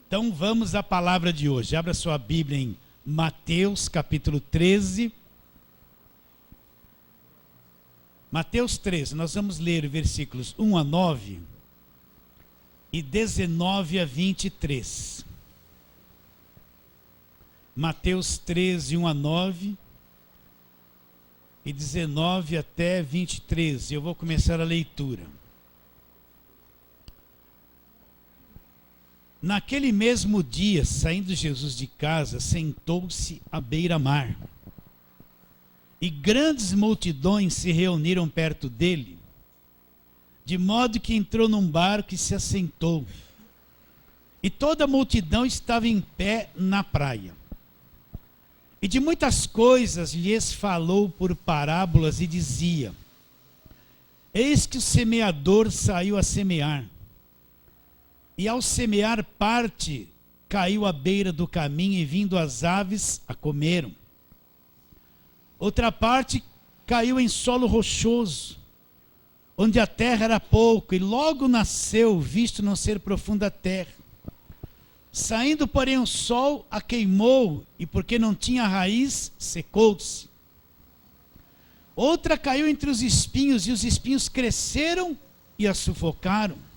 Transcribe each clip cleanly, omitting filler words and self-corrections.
Então vamos à palavra de hoje. Abra sua Bíblia em Mateus capítulo 13. Mateus 13, nós vamos ler versículos 1 a 9 e 19 a 23. Mateus 13, 1 a 9 e 19 até 23. Eu vou começar a leitura. Naquele mesmo dia, saindo Jesus de casa, sentou-se à beira-mar. E grandes multidões se reuniram perto dele, de modo que entrou num barco e se assentou. E toda a multidão estava em pé na praia. E de muitas coisas lhes falou por parábolas e dizia: Eis que o semeador saiu a semear. E ao semear parte, caiu à beira do caminho e vindo as aves a comeram. Outra parte caiu em solo rochoso, onde a terra era pouco, e logo nasceu, visto não ser profunda a terra. Saindo, porém, o sol a queimou, e porque não tinha raiz, secou-se. Outra caiu entre os espinhos, e os espinhos cresceram e a sufocaram.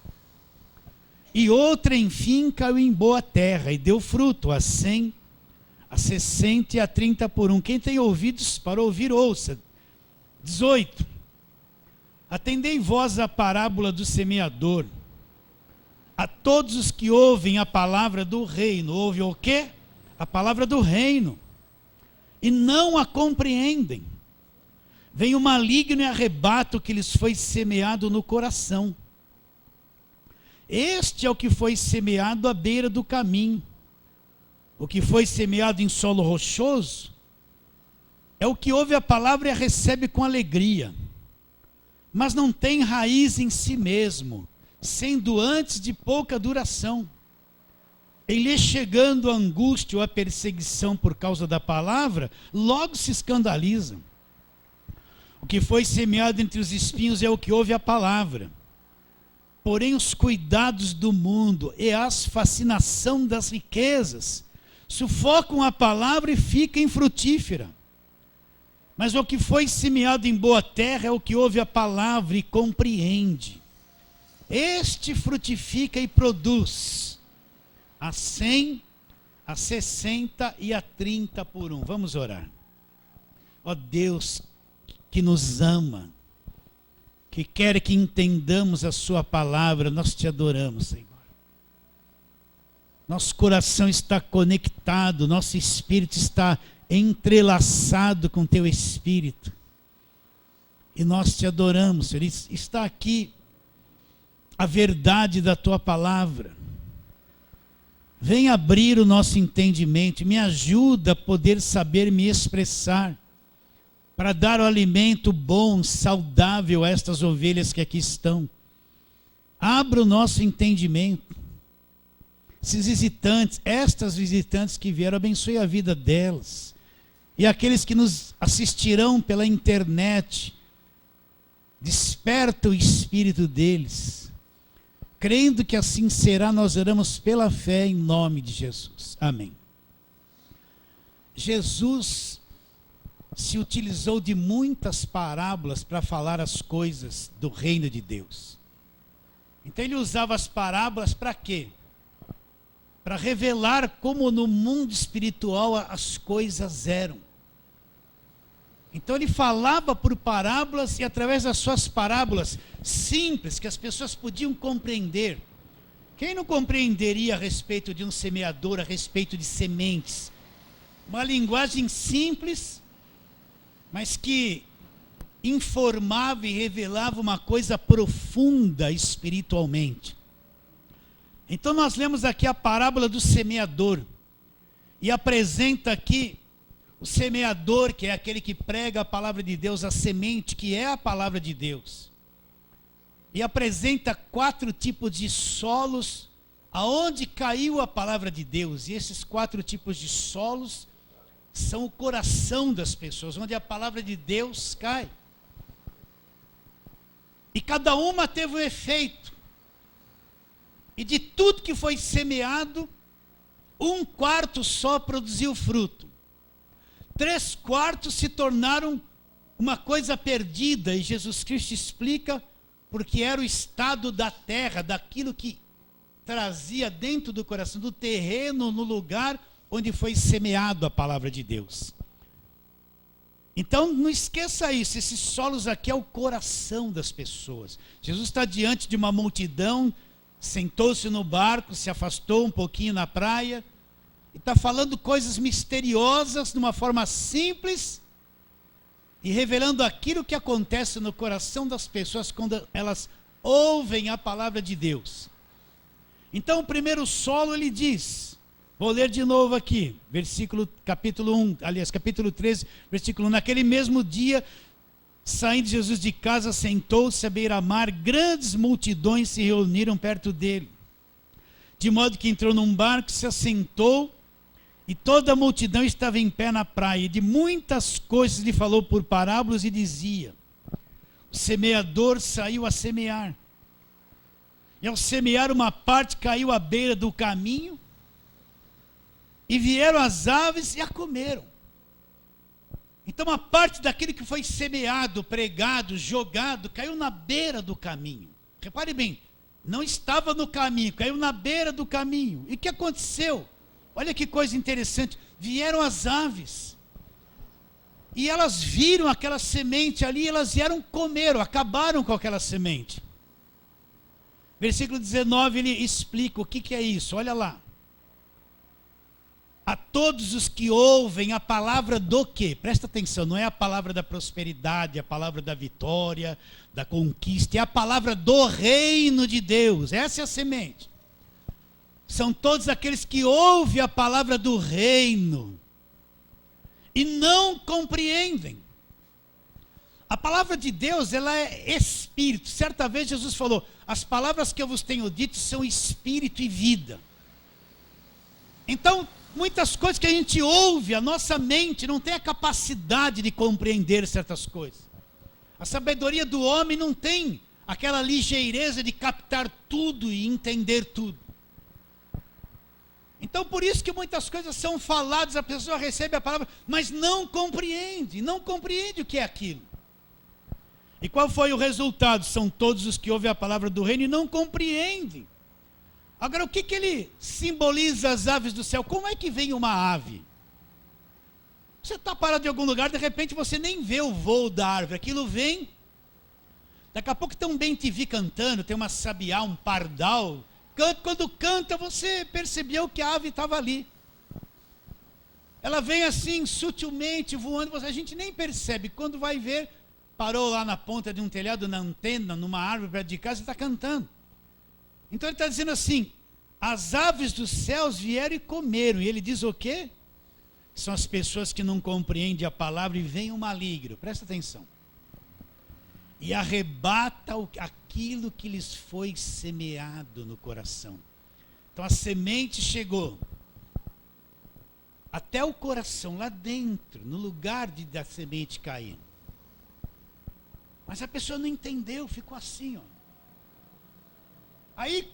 E outra, enfim, caiu em boa terra, e deu fruto, a 100, a 60 e a 30 por um. Quem tem ouvidos para ouvir, ouça. 18. Atendei vós a parábola do semeador. A todos os que ouvem a palavra do reino. Ouvem o quê? A palavra do reino. E não a compreendem. Vem o maligno e arrebata o que lhes foi semeado no coração. Este é o que foi semeado à beira do caminho. O que foi semeado em solo rochoso é o que ouve a palavra e a recebe com alegria, mas não tem raiz em si mesmo, sendo antes de pouca duração. Em lhe chegando a angústia ou a perseguição por causa da palavra, logo se escandalizam. O que foi semeado entre os espinhos é o que ouve a palavra. Porém, os cuidados do mundo e a fascinação das riquezas sufocam a palavra e fica infrutífera. Mas o que foi semeado em boa terra é o que ouve a palavra e compreende. Este frutifica e produz a 100, a 60 e a 30 por um. Vamos orar. Ó Deus que nos ama, que quer que entendamos a sua palavra, nós te adoramos, Senhor. Nosso coração está conectado, nosso espírito está entrelaçado com teu espírito. E nós te adoramos, Senhor. Está aqui a verdade da tua palavra. Vem abrir o nosso entendimento, me ajuda a poder saber me expressar, para dar o alimento bom, saudável a estas ovelhas que aqui estão. Abra o nosso entendimento. Esses visitantes, estas visitantes que vieram, abençoe a vida delas. E aqueles que nos assistirão pela internet, desperta o espírito deles. Crendo que assim será, nós oramos pela fé em nome de Jesus. Amém. Jesus se utilizou de muitas parábolas para falar as coisas do reino de Deus. Então ele usava as parábolas para quê? Para revelar como no mundo espiritual as coisas eram. Então ele falava por parábolas e através das suas parábolas simples, que as pessoas podiam compreender. Quem não compreenderia a respeito de um semeador, a respeito de sementes? Uma linguagem simples, mas que informava e revelava uma coisa profunda espiritualmente. Então nós lemos aqui a parábola do semeador, e apresenta aqui o semeador, que é aquele que prega a palavra de Deus, a semente, que é a palavra de Deus. E apresenta 4 tipos de solos, aonde caiu a palavra de Deus, e esses 4 tipos de solos são o coração das pessoas, onde a palavra de Deus cai. E cada uma teve um efeito. E de tudo que foi semeado, 1/4 só produziu fruto. 3/4 se tornaram uma coisa perdida, e Jesus Cristo explica porque era o estado da terra, daquilo que trazia dentro do coração, do terreno, no lugar onde foi semeado a palavra de Deus. Então, não esqueça isso, esses solos aqui é o coração das pessoas. Jesus está diante de uma multidão, sentou-se no barco, se afastou um pouquinho na praia, e está falando coisas misteriosas, de uma forma simples, e revelando aquilo que acontece no coração das pessoas quando elas ouvem a palavra de Deus. Então, o primeiro solo, ele diz, vou ler de novo aqui, capítulo 13, versículo 1. Naquele mesmo dia, saindo Jesus de casa, sentou-se à beira-mar, grandes multidões se reuniram perto dele. De modo que entrou num barco, se assentou, e toda a multidão estava em pé na praia. E de muitas coisas lhe falou por parábolas e dizia: o semeador saiu a semear. E ao semear, uma parte caiu à beira do caminho, e vieram as aves e a comeram. Então, uma parte daquilo que foi semeado, pregado, jogado, caiu na beira do caminho. Repare bem, não estava no caminho, caiu na beira do caminho. E o que aconteceu? Olha que coisa interessante. Vieram as aves. E elas viram aquela semente ali, elas vieram comer, acabaram com aquela semente. Versículo 19, ele explica o que é isso. Olha lá. A todos os que ouvem a palavra do quê? Presta atenção, não é a palavra da prosperidade, a palavra da vitória, da conquista, é a palavra do reino de Deus. Essa é a semente. São todos aqueles que ouvem a palavra do reino e não compreendem. A palavra de Deus, ela é espírito. Certa vez Jesus falou: as palavras que eu vos tenho dito são espírito e vida. Então, muitas coisas que a gente ouve, a nossa mente não tem a capacidade de compreender certas coisas. A sabedoria do homem não tem aquela ligeireza de captar tudo e entender tudo. Então, por isso que muitas coisas são faladas, a pessoa recebe a palavra, mas não compreende o que é aquilo. E qual foi o resultado? São todos os que ouvem a palavra do reino e não compreendem. Agora, o que ele simboliza as aves do céu? Como é que vem uma ave? Você está parado em algum lugar, de repente você nem vê o voo da árvore, aquilo vem. Daqui a pouco tem um bem-te-vi cantando, tem uma sabiá, um pardal. Quando canta, você percebeu que a ave estava ali. Ela vem assim, sutilmente, voando, a gente nem percebe. Quando vai ver, parou lá na ponta de um telhado, na antena, numa árvore perto de casa e está cantando. Então ele está dizendo assim: as aves dos céus vieram e comeram. E ele diz o quê? São as pessoas que não compreendem a palavra e vem o maligno. Presta atenção. E arrebata aquilo que lhes foi semeado no coração. Então a semente chegou até o coração, lá dentro, no lugar da semente cair. Mas a pessoa não entendeu, ficou assim, ó. Aí,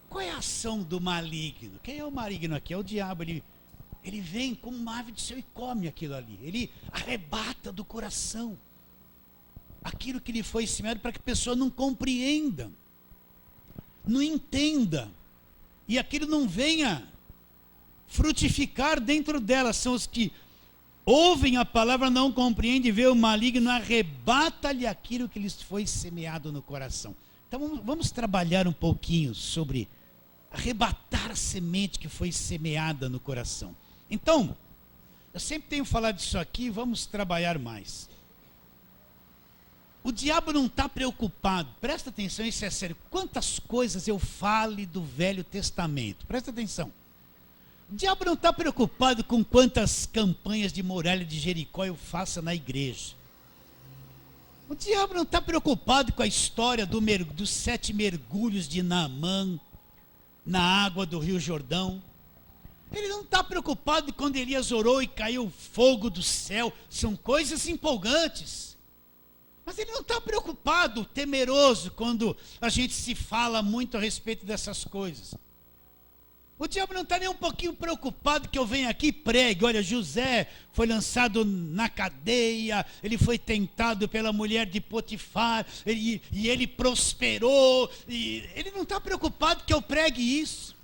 qual é a ação do maligno? Quem é o maligno aqui? É o diabo. Ele vem como uma ave do céu e come aquilo ali. Ele arrebata do coração aquilo que lhe foi semeado, para que a pessoa não compreenda, não entenda, e aquilo não venha frutificar dentro dela. São os que ouvem a palavra, não compreendem, vê o maligno, arrebata-lhe aquilo que lhes foi semeado no coração. Então vamos trabalhar um pouquinho sobre arrebatar a semente que foi semeada no coração. Então, eu sempre tenho falado disso aqui, vamos trabalhar mais. O diabo não está preocupado, presta atenção, isso é sério. Quantas coisas eu fale do Velho Testamento, presta atenção. O diabo não está preocupado com quantas campanhas de muralha de Jericó eu faça na igreja. O diabo não está preocupado com a história dos 7 mergulhos de Naamã na água do Rio Jordão. Ele não está preocupado quando Elias orou e caiu fogo do céu. São coisas empolgantes. Mas ele não está preocupado, temeroso, quando a gente se fala muito a respeito dessas coisas. O diabo não está nem um pouquinho preocupado que eu venha aqui e pregue. Olha, José foi lançado na cadeia, ele foi tentado pela mulher de Potifar, e ele prosperou. E ele não está preocupado que eu pregue isso.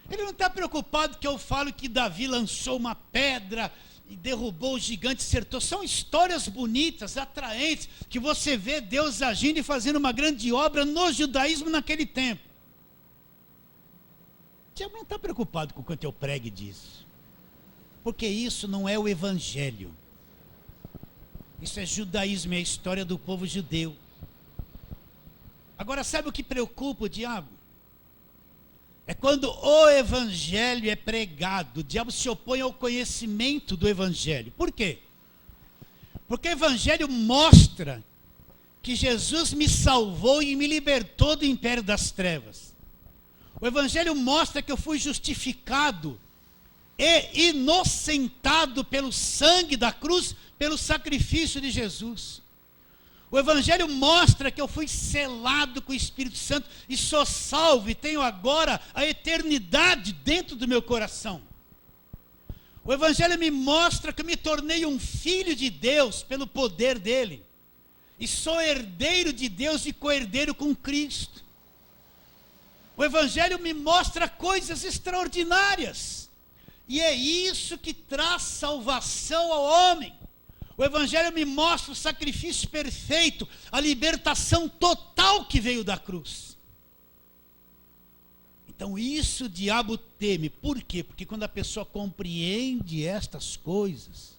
Ele não está preocupado que eu falo que Davi lançou uma pedra e derrubou o gigante e acertou. São histórias bonitas, atraentes, que você vê Deus agindo e fazendo uma grande obra no judaísmo naquele tempo. O diabo não está preocupado com o quanto eu pregue disso. Porque isso não é o evangelho. Isso é judaísmo, é a história do povo judeu. Agora, sabe o que preocupa o diabo? É quando o evangelho é pregado. O diabo se opõe ao conhecimento do evangelho. Por quê? Porque o evangelho mostra que Jesus me salvou e me libertou do império das trevas. O evangelho mostra que eu fui justificado e inocentado pelo sangue da cruz, pelo sacrifício de Jesus. O evangelho mostra que eu fui selado com o Espírito Santo e sou salvo e tenho agora a eternidade dentro do meu coração. O evangelho me mostra que eu me tornei um filho de Deus pelo poder dele. E sou herdeiro de Deus e co-herdeiro com Cristo. O evangelho me mostra coisas extraordinárias. E é isso que traz salvação ao homem. O evangelho me mostra o sacrifício perfeito, a libertação total que veio da cruz. Então isso o diabo teme. Por quê? Porque quando a pessoa compreende estas coisas...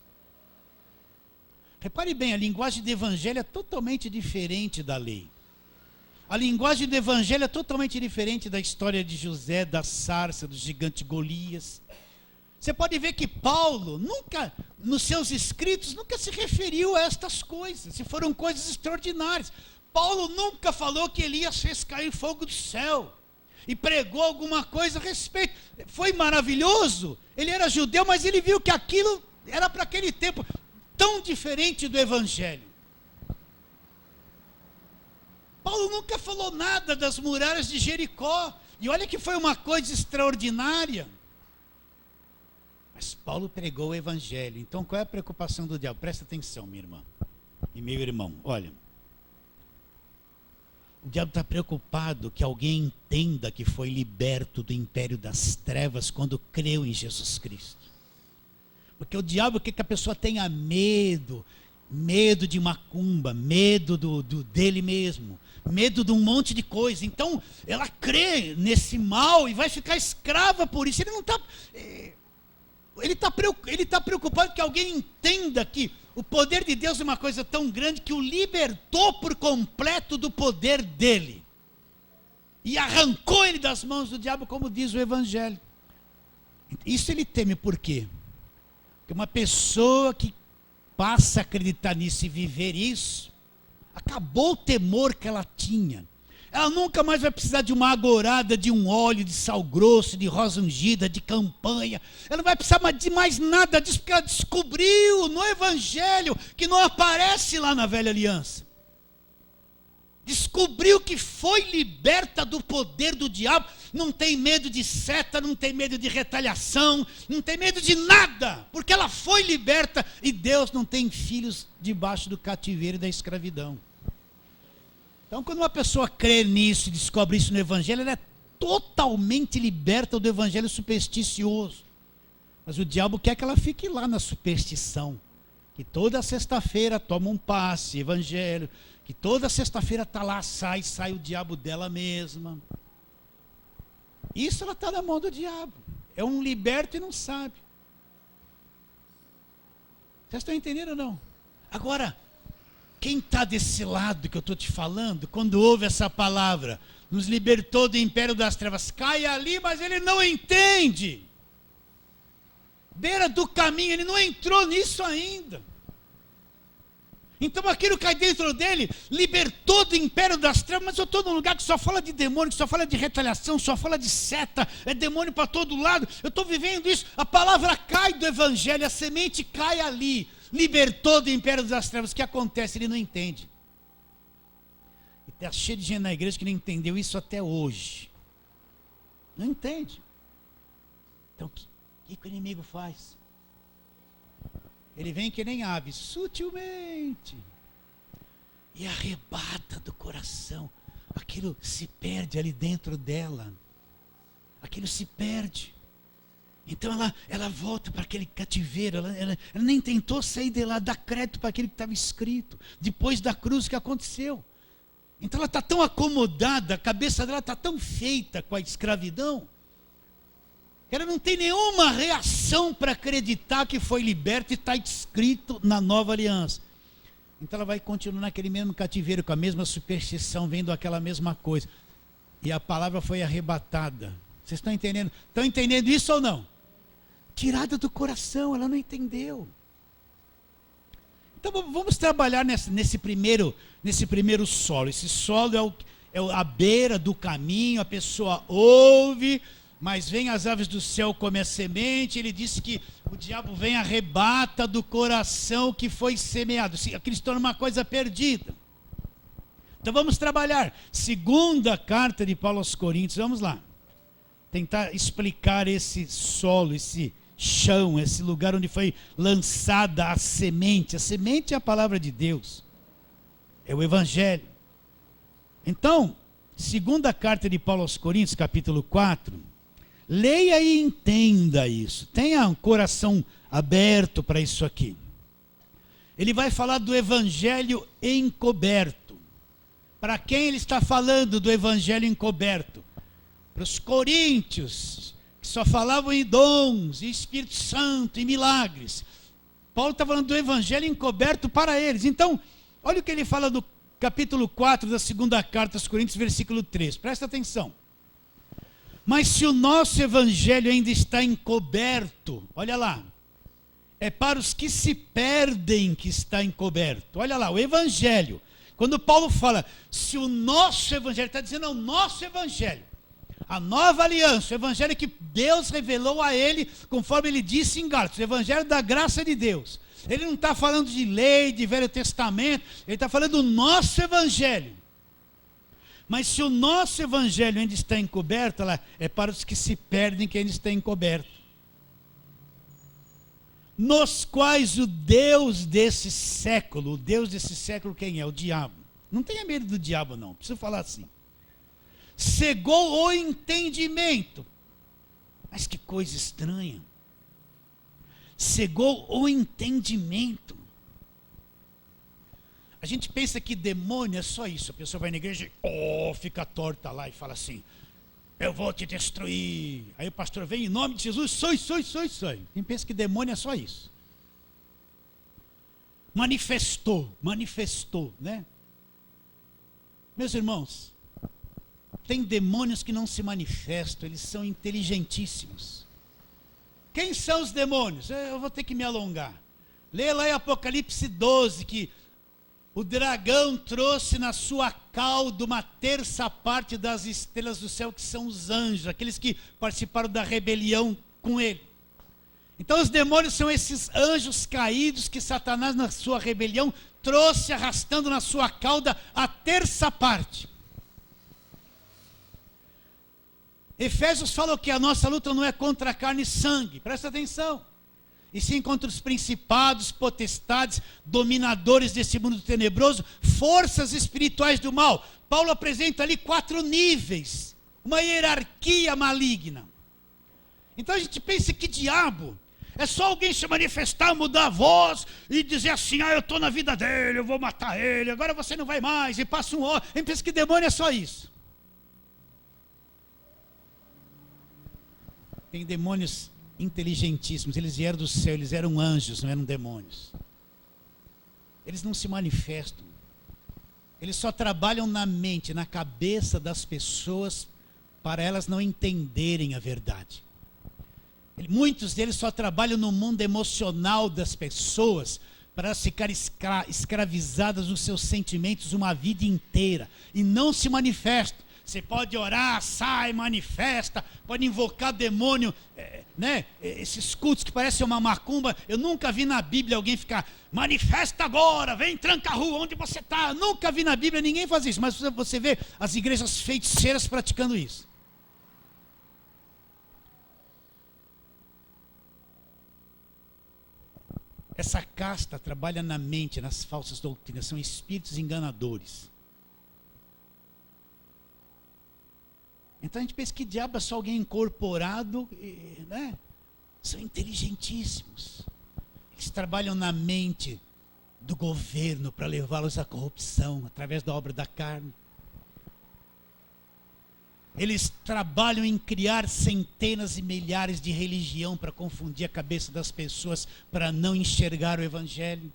Repare bem, a linguagem do evangelho é totalmente diferente da lei. A linguagem do evangelho é totalmente diferente da história de José, da sarça, do gigante Golias. Você pode ver que Paulo nunca, nos seus escritos, nunca se referiu a estas coisas. E foram coisas extraordinárias. Paulo nunca falou que Elias fez cair fogo do céu. E pregou alguma coisa a respeito. Foi maravilhoso. Ele era judeu, mas ele viu que aquilo era para aquele tempo tão diferente do evangelho. Paulo nunca falou nada das muralhas de Jericó. E olha que foi uma coisa extraordinária. Mas Paulo pregou o evangelho. Então qual é a preocupação do diabo? Presta atenção, minha irmã e meu irmão. Olha, o diabo está preocupado que alguém entenda que foi liberto do império das trevas quando creu em Jesus Cristo. Porque o diabo quer que a pessoa tenha medo de macumba, medo dele mesmo, medo de um monte de coisa. Então ela crê nesse mal e vai ficar escrava por isso. Ele não está... Ele está preocupado que alguém entenda que o poder de Deus é uma coisa tão grande que o libertou por completo do poder dele. E arrancou ele das mãos do diabo, como diz o evangelho. Isso ele teme por quê? Porque uma pessoa que passa a acreditar nisso e viver isso, acabou o temor que ela tinha. Ela nunca mais vai precisar de uma agorada, de um óleo, de sal grosso, de rosa ungida, de campanha. Ela não vai precisar de mais nada disso, porque ela descobriu no evangelho, que não aparece lá na velha aliança. Descobriu que foi liberta do poder do diabo, não tem medo de seta, não tem medo de retaliação, não tem medo de nada, porque ela foi liberta e Deus não tem filhos debaixo do cativeiro e da escravidão. Então, quando uma pessoa crê nisso e descobre isso no evangelho, ela é totalmente liberta do evangelho supersticioso. Mas o diabo quer que ela fique lá na superstição, que toda sexta-feira toma um passe, evangelho, que toda sexta-feira está lá, sai o diabo dela mesma. Isso ela está na mão do diabo. É um liberto e não sabe. Vocês estão entendendo ou não? Agora, quem está desse lado que eu estou te falando, quando ouve essa palavra, nos libertou do império das trevas, cai ali, mas ele não entende. Beira do caminho, ele não entrou nisso ainda. Então aquilo cai dentro dele, libertou do império das trevas, mas eu estou num lugar que só fala de demônio, que só fala de retaliação, só fala de seta, é demônio para todo lado, eu estou vivendo isso, a palavra cai do evangelho, a semente cai ali, libertou do império das trevas. O que acontece? Ele não entende. E está cheio de gente na igreja que não entendeu isso até hoje. Não entende. Então, o que o inimigo faz? Ele vem que nem ave, sutilmente, e arrebata do coração. Aquilo se perde ali dentro dela. Aquilo se perde. Então ela volta para aquele cativeiro. Ela nem tentou sair de lá, dar crédito para aquilo que estava escrito. Depois da cruz que aconteceu. Então ela está tão acomodada, a cabeça dela está tão feita com a escravidão, que ela não tem nenhuma reação para acreditar que foi liberta e está escrito na nova aliança. Então ela vai continuar naquele mesmo cativeiro, com a mesma superstição, vendo aquela mesma coisa. E a palavra foi arrebatada. Vocês estão entendendo? Estão entendendo isso ou não? Tirada do coração, ela não entendeu. Então vamos trabalhar nesse primeiro solo. Esse solo é a beira do caminho, a pessoa ouve, mas vem as aves do céu comer a semente. Ele disse que o diabo vem e arrebata do coração que foi semeado. Aquilo se torna uma coisa perdida. Então vamos trabalhar. Segunda carta de Paulo aos Coríntios, vamos lá. Tentar explicar esse solo, esse chão, esse lugar onde foi lançada a semente. A semente é a palavra de Deus, é o Evangelho. Então, segunda carta de Paulo aos Coríntios, capítulo 4, leia e entenda isso. Tenha um coração aberto para isso aqui. Ele vai falar do Evangelho encoberto. Para quem ele está falando do Evangelho encoberto? Para os coríntios, que só falavam em dons, em Espírito Santo, em milagres. Paulo está falando do Evangelho encoberto para eles. Então, olha o que ele fala no capítulo 4 da segunda carta aos Coríntios, versículo 3. Presta atenção. Mas se o nosso Evangelho ainda está encoberto, olha lá, é para os que se perdem que está encoberto. Olha lá, o Evangelho. Quando Paulo fala, se o nosso Evangelho, está dizendo o nosso Evangelho. A nova aliança, o evangelho que Deus revelou a ele, conforme ele disse em Gálatas, o evangelho da graça de Deus. Ele não está falando de lei, de Velho Testamento, ele está falando do nosso evangelho. Mas se o nosso evangelho ainda está encoberto, é para os que se perdem que ainda está encoberto. Nos quais o Deus desse século quem é? O diabo. Não tenha medo do diabo não, preciso falar assim. Cegou o entendimento. Mas que coisa estranha. Cegou o entendimento. A gente pensa que demônio é só isso. A pessoa vai na igreja e fica torta lá e fala assim, eu vou te destruir. Aí o pastor vem em nome de Jesus, soi. Quem pensa que demônio é só isso? Manifestou, né? Meus irmãos, tem demônios que não se manifestam, eles são inteligentíssimos. Quem são os demônios? Eu vou ter que me alongar. Leia lá em Apocalipse 12, que o dragão trouxe na sua cauda uma terça parte das estrelas do céu, que são os anjos, aqueles que participaram da rebelião com ele. Então os demônios são esses anjos caídos que Satanás, na sua rebelião, trouxe arrastando na sua cauda a terça parte. Efésios falou que a nossa luta não é contra a carne e sangue, presta atenção, e sim contra os principados, potestades, dominadores desse mundo tenebroso, forças espirituais do mal. Paulo apresenta ali 4 níveis, uma hierarquia maligna. Então a gente pensa que diabo é só alguém se manifestar, mudar a voz e dizer assim, eu estou na vida dele, eu vou matar ele, agora você não vai mais, e passa um ano. A gente pensa que demônio é só isso. Tem demônios inteligentíssimos, eles vieram do céu, eles eram anjos, não eram demônios. Eles não se manifestam. Eles só trabalham na mente, na cabeça das pessoas, para elas não entenderem a verdade. Muitos deles só trabalham no mundo emocional das pessoas, para elas ficarem escravizadas nos seus sentimentos uma vida inteira, e não se manifestam. Você pode orar, sai, manifesta, pode invocar demônio, né? Esses cultos que parecem uma macumba. Eu nunca vi na Bíblia alguém ficar, manifesta agora, vem, tranca a rua, onde você está. Eu nunca vi na Bíblia ninguém fazer isso, mas você vê as igrejas feiticeiras praticando isso. Essa casta trabalha na mente, nas falsas doutrinas, são espíritos enganadores. Então a gente pensa que diabo é só alguém incorporado, né? São inteligentíssimos. Eles trabalham na mente do governo para levá-los à corrupção, através da obra da carne. Eles trabalham em criar centenas e milhares de religião para confundir a cabeça das pessoas, para não enxergar o evangelho.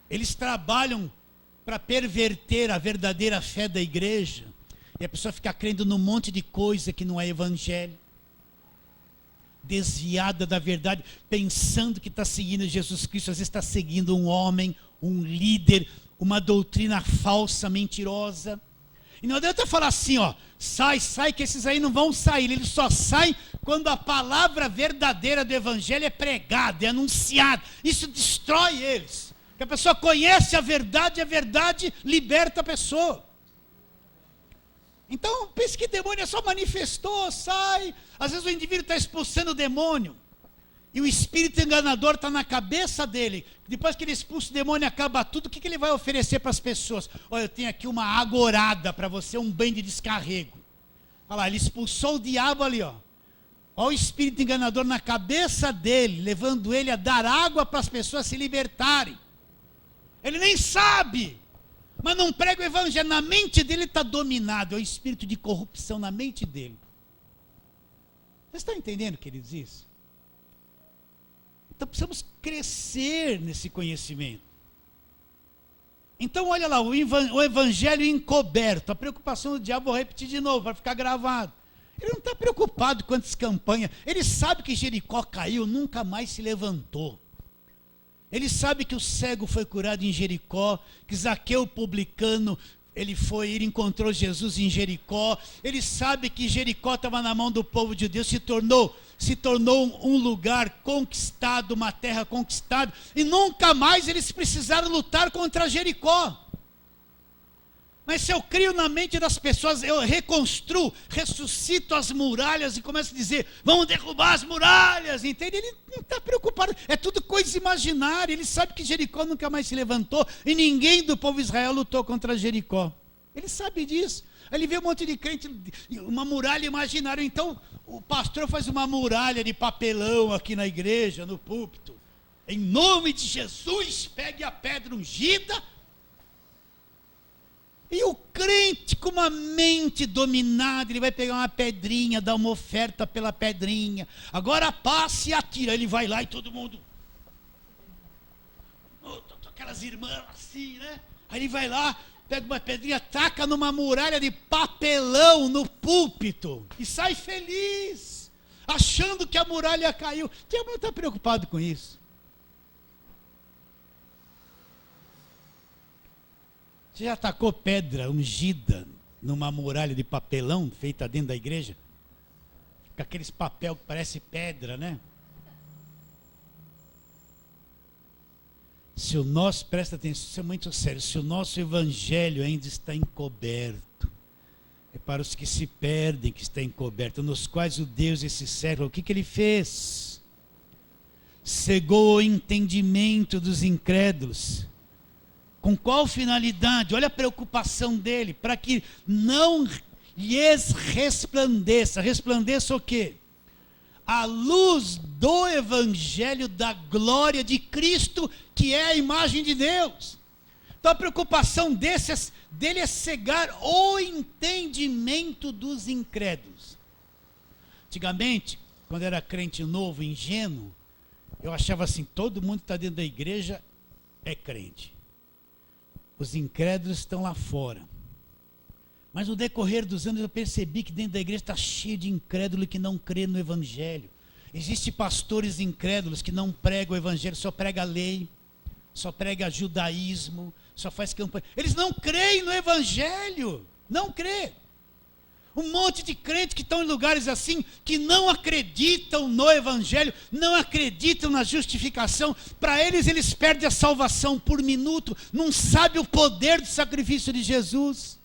Eles trabalham para perverter a verdadeira fé da igreja, e a pessoa fica crendo num monte de coisa que não é evangelho, desviada da verdade, pensando que está seguindo Jesus Cristo, às vezes está seguindo um homem, um líder, uma doutrina falsa, mentirosa. E não adianta falar assim, ó, sai, que esses aí não vão sair. Eles só saem quando a palavra verdadeira do evangelho é pregada, é anunciada. Isso destrói eles. Porque a pessoa conhece a verdade liberta a pessoa. Então, pense que demônio só manifestou, sai. Às vezes o indivíduo está expulsando o demônio. E o espírito enganador está na cabeça dele. Depois que ele expulsa o demônio, acaba tudo. O que ele vai oferecer para as pessoas? Olha, eu tenho aqui uma agorada para você, um banho de descarrego. Olha lá, ele expulsou o diabo ali, ó. Olha o espírito enganador na cabeça dele, levando ele a dar água para as pessoas se libertarem. Ele nem sabe, mas não prega o evangelho. Na mente dele está dominado, é o espírito de corrupção na mente dele. Vocês estão entendendo, queridos, isso? Então precisamos crescer nesse conhecimento. Então olha lá, o evangelho encoberto, a preocupação do diabo, vou repetir de novo, para ficar gravado. Ele não está preocupado com quantas campanhas, ele sabe que Jericó caiu, nunca mais se levantou. Ele sabe que o cego foi curado em Jericó, que Zaqueu publicano, ele encontrou Jesus em Jericó. Ele sabe que Jericó estava na mão do povo de Deus, se tornou um lugar conquistado, uma terra conquistada, e nunca mais eles precisaram lutar contra Jericó. Mas se eu crio na mente das pessoas, eu reconstruo, ressuscito as muralhas e começo a dizer, vamos derrubar as muralhas, entende? Ele não está preocupado, é tudo coisa imaginária. Ele sabe que Jericó nunca mais se levantou e ninguém do povo de Israel lutou contra Jericó. Ele sabe disso. Aí ele vê um monte de crente, uma muralha imaginária. Então o pastor faz uma muralha de papelão aqui na igreja, no púlpito. Em nome de Jesus, pegue a pedra ungida. E o crente com uma mente dominada, ele vai pegar uma pedrinha, dar uma oferta pela pedrinha. Agora passe e atira. Ele vai lá e todo mundo... aquelas irmãs assim, né? Aí ele vai lá, pega uma pedrinha, taca numa muralha de papelão no púlpito. E sai feliz, achando que a muralha caiu. Quem não está preocupado com isso? Você já tacou pedra ungida numa muralha de papelão feita dentro da igreja? Com aqueles papel que parece pedra, né? Presta atenção, isso é muito sério, se o nosso evangelho ainda está encoberto, é para os que se perdem que está encoberto, nos quais o Deus desse século, o que ele fez? Cegou o entendimento dos incrédulos. Com qual finalidade? Olha a preocupação dele, para que não lhes resplandeça. Resplandeça o quê? A luz do evangelho da glória de Cristo, que é a imagem de Deus. Então a preocupação dele é cegar o entendimento dos incrédulos. Antigamente, quando era crente novo, ingênuo, eu achava assim, todo mundo que está dentro da igreja é crente. Os incrédulos estão lá fora. Mas no decorrer dos anos eu percebi que dentro da igreja está cheio de incrédulo que não crê no evangelho. Existem pastores incrédulos que não pregam o evangelho, só prega a lei, só prega judaísmo, só faz campanha. Eles não creem no evangelho, não crê. Um monte de crentes que estão em lugares assim, que não acreditam no evangelho, não acreditam na justificação. Para eles perdem a salvação por minuto, não sabem o poder do sacrifício de Jesus.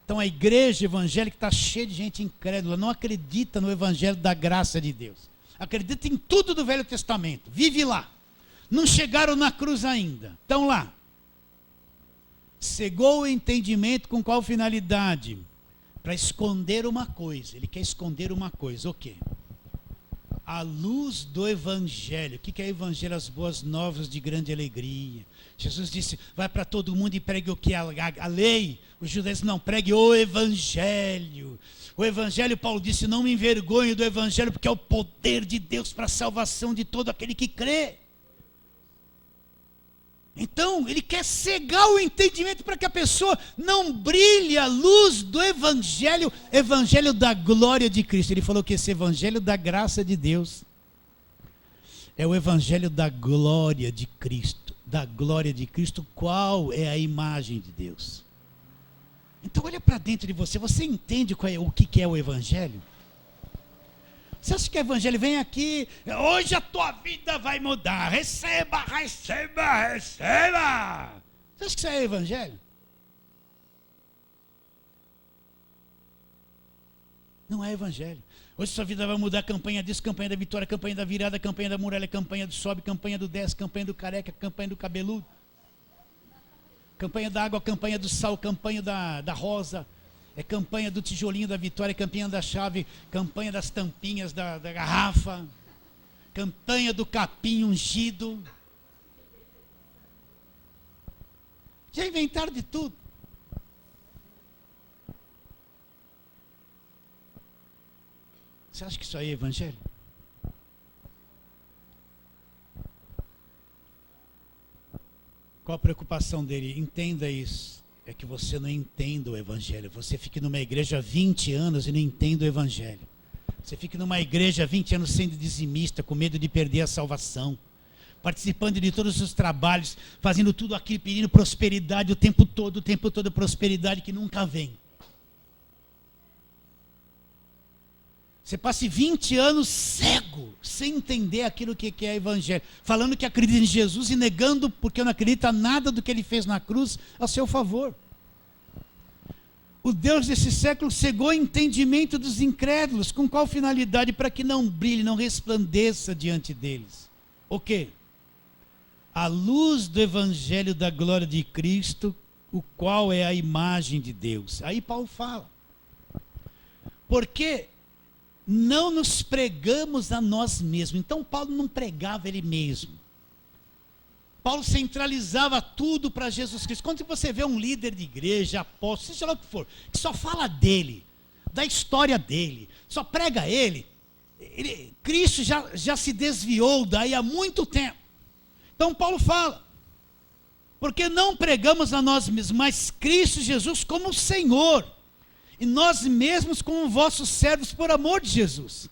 Então a igreja evangélica está cheia de gente incrédula, não acredita no evangelho da graça de Deus. acredita em tudo do Velho Testamento, vive lá. Não chegaram na cruz ainda, estão lá. Cegou o entendimento com qual finalidade? Para esconder uma coisa. Ele quer esconder uma coisa, o quê? A luz do Evangelho. O que é Evangelho? As boas novas de grande alegria. Jesus disse, vai para todo mundo e pregue o que? A lei. Os judeus não, pregue o Evangelho. O Evangelho, Paulo disse, não me envergonho do Evangelho, porque é o poder de Deus para a salvação de todo aquele que crê. Então, ele quer cegar o entendimento para que a pessoa não brilhe a luz do Evangelho, Evangelho da glória de Cristo. Ele falou que esse Evangelho da graça de Deus é o Evangelho da glória de Cristo. Da glória de Cristo, qual é a imagem de Deus? Então, olha para dentro de você, você entende o que é o Evangelho? Você acha que o Evangelho vem aqui, hoje a tua vida vai mudar, receba, receba, receba. Você acha que isso é Evangelho? Não é Evangelho. Hoje sua vida vai mudar, campanha disso, campanha da vitória, campanha da virada, campanha da muralha, campanha do sobe, campanha do desce, campanha do careca, campanha do cabeludo. Campanha da água, campanha do sal, campanha da rosa. É campanha do tijolinho da vitória, campanha da chave, campanha das tampinhas da garrafa, campanha do capim ungido. Já inventaram de tudo. Você acha que isso aí é Evangelho? Qual a preocupação dele? Entenda isso. É que você não entenda o Evangelho. Você fique numa igreja há 20 anos e não entenda o Evangelho. Você fique numa igreja há 20 anos sendo dizimista, com medo de perder a salvação, participando de todos os trabalhos, fazendo tudo aquilo, pedindo prosperidade o tempo todo prosperidade que nunca vem. Você passe 20 anos cego, sem entender aquilo que é Evangelho, falando que acredita em Jesus e negando porque não acredita nada do que ele fez na cruz a seu favor. O Deus desse século cegou o entendimento dos incrédulos. Com qual finalidade? Para que não brilhe, não resplandeça diante deles. O quê? A luz do Evangelho da glória de Cristo, o qual é a imagem de Deus. Aí Paulo fala. Porque não nos pregamos a nós mesmos. Então Paulo não pregava ele mesmo. Paulo centralizava tudo para Jesus Cristo. Quando você vê um líder de igreja, apóstolo, seja lá o que for, que só fala dele, da história dele, só prega ele, Cristo já se desviou daí há muito tempo. Então Paulo fala, porque não pregamos a nós mesmos, mas Cristo Jesus como Senhor, e nós mesmos como vossos servos por amor de Jesus.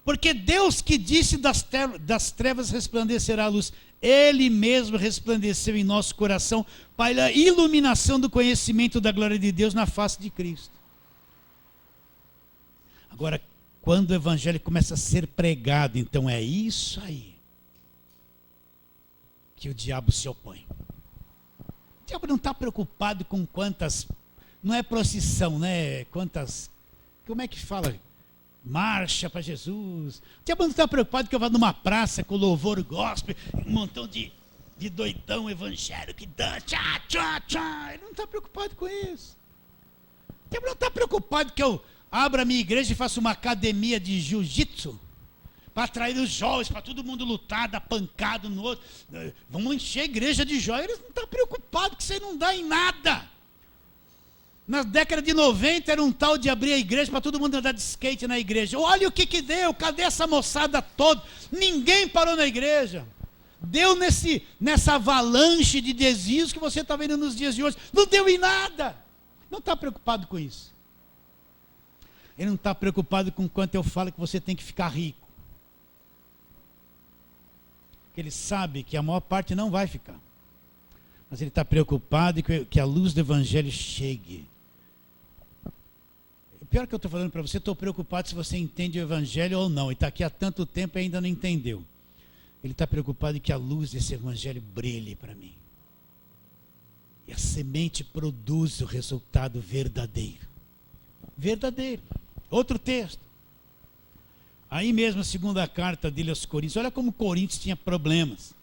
Porque Deus que disse das trevas resplandecerá a luz, Ele mesmo resplandeceu em nosso coração para a iluminação do conhecimento da glória de Deus na face de Cristo. Agora, quando o Evangelho começa a ser pregado, então é isso aí que o diabo se opõe. O diabo não está preocupado com quantas, não é procissão, né? Quantas, como é que fala? Marcha para Jesus. O diabo não está preocupado que eu vá numa praça com louvor gospel, um montão de doidão evangélico que dança, tchá, tchá, tchá. Ele não está preocupado com isso. O diabo não está preocupado que eu abra a minha igreja e faça uma academia de jiu-jitsu para atrair os jovens, para todo mundo lutar, dar pancada no outro. Vamos encher a igreja de jovens. Ele não está preocupado que isso aí não dá em nada. Na década de 90 era um tal de abrir a igreja para todo mundo andar de skate na igreja. Olha o que deu, cadê essa moçada toda? Ninguém parou na igreja. Deu nessa avalanche de desvios que você está vendo nos dias de hoje. Não deu em nada. Não está preocupado com isso. Ele não está preocupado com quanto eu falo que você tem que ficar rico. Porque ele sabe que a maior parte não vai ficar. Mas ele está preocupado que a luz do Evangelho chegue. Pior que eu estou falando para você, estou preocupado se você entende o Evangelho ou não. E está aqui há tanto tempo e ainda não entendeu. Ele está preocupado em que a luz desse Evangelho brilhe para mim. E a semente produz o resultado verdadeiro. Verdadeiro. Outro texto. Aí mesmo a segunda carta dele aos Coríntios, olha como Coríntios tinha problemas.